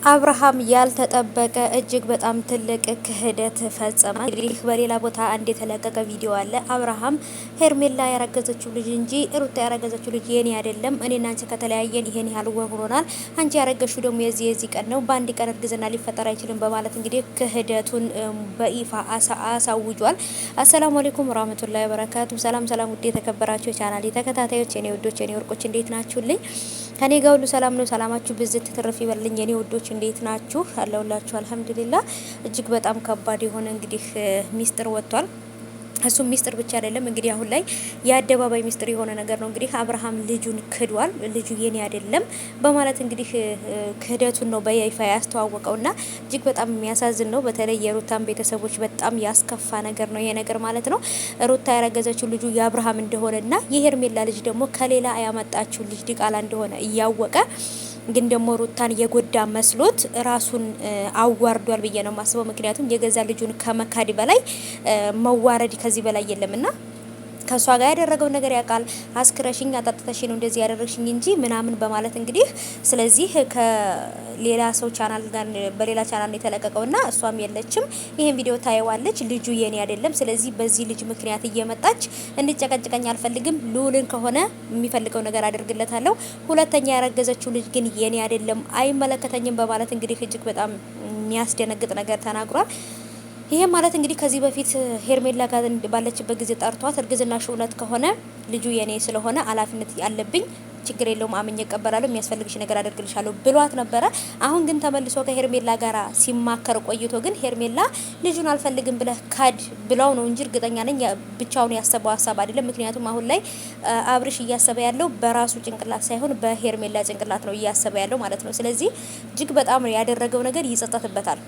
አብርሃም ያልተጠበቀ እጅግ በጣም ትልቅ ክህደት ፈጸመ። እንግዲህ በሌላ ቦታ አንድ የተለቀቀ ቪዲዮ አለ። አብርሃም ሄርሜላ ያረገዘችው ልጅ እንጂ ሩታ ያረገዘችው ልጅ የኔ አይደለም፣ እኔና አንቺ ከተለያየን ይሄን ያህል ወር ሆኖናል፣ አንቺ ያረገሽው ደግሞ የዚህ ቀን ነው፣ በአንድ ቀን እርግዝና ሊፈጠር አይችልም በማለት እንግዲህ ክህደቱን በይፋ አሳውጇል። አሰላሙ አለይኩም ወራህመቱላሂ ወበረካቱ። ሰላም ሰላም፣ ውድ የተከበራችሁ የቻናሌ ተከታታዮች የኔ ውዶች የኔ ወርቆች እንዴት ናችሁልኝ? ከኔ ጋር ሁሉ ሰላም ነው። ሰላማችሁ ብዝት ትርፍ ይበልኝ የኔ ውዶች እንዴት ናችሁ? አለሁላችሁ አልሐምዱሊላህ። እጅግ በጣም ከባድ የሆነ እንግዲህ ሚስጥር ወጥቷል። እሱም ሚስጥር ብቻ አይደለም እንግዲህ አሁን ላይ የአደባባይ ሚስጥር የሆነ ነገር ነው። እንግዲህ አብርሃም ልጁን ክዷል። ልጁ የኔ አይደለም በማለት እንግዲህ ክህደቱን ነው በይፋ ያስተዋወቀውና እጅግ በጣም የሚያሳዝን ነው። በተለይ የሩታን ቤተሰቦች በጣም ያስከፋ ነገር ነው ይሄ ነገር ማለት ነው። ሩታ ያረገዘችው ልጁ የአብርሃም እንደሆነና የሄርሜላ ልጅ ደግሞ ከሌላ ያመጣችው ልጅ ዲቃላ እንደሆነ እያወቀ ግን ደግሞ ሩታን የጎዳ መስሎት ራሱን አዋርዷል ብዬ ነው ማስበው። ምክንያቱም የገዛ ልጁን ከመካድ በላይ መዋረድ ከዚህ በላይ የለምና ከሷ ጋር ያደረገው ነገር ያውቃል። አስክረሽኝ አጣጥተሽ ነው እንደዚህ ያደረግሽኝ እንጂ ምናምን በማለት እንግዲህ ስለዚህ ከሌላ ሰው ቻናል ጋር በሌላ ቻናል ነው የተለቀቀውና እሷም የለችም። ይሄን ቪዲዮ ታየዋለች። ልጁ የኔ አይደለም፣ ስለዚህ በዚህ ልጅ ምክንያት እየመጣች እንድጨቀጭቀኝ አልፈልግም። ሉልን ከሆነ የሚፈልገው ነገር አድርግለታለሁ። ሁለተኛ ያረገዘችው ልጅ ግን የኔ አይደለም፣ አይመለከተኝም በማለት እንግዲህ እጅግ በጣም የሚያስደነግጥ ነገር ተናግሯል። ይሄ ማለት እንግዲህ ከዚህ በፊት ሄርሜላ ጋር ባለችበት ጊዜ ጠርቷት እርግዝናሽ እውነት ከሆነ ልጁ የኔ ስለሆነ ኃላፊነት ያለብኝ ችግር የለውም አምኜ እቀበላለሁ፣ የሚያስፈልግሽ ነገር አደርግልሻለሁ ብሏት ነበረ። አሁን ግን ተመልሶ ከሄርሜላ ጋራ ሲማከር ቆይቶ ግን ሄርሜላ ልጁን አልፈልግም ብለህ ካድ ብለው ነው እንጂ እርግጠኛ ነኝ ብቻውን ያሰበው ሀሳብ አይደለም። ምክንያቱም አሁን ላይ አብርሽ እያሰበ ያለው በራሱ ጭንቅላት ሳይሆን በሄርሜላ ጭንቅላት ነው እያሰበ ያለው ማለት ነው። ስለዚህ እጅግ በጣም ያደረገው ነገር ይጸጸትበታል።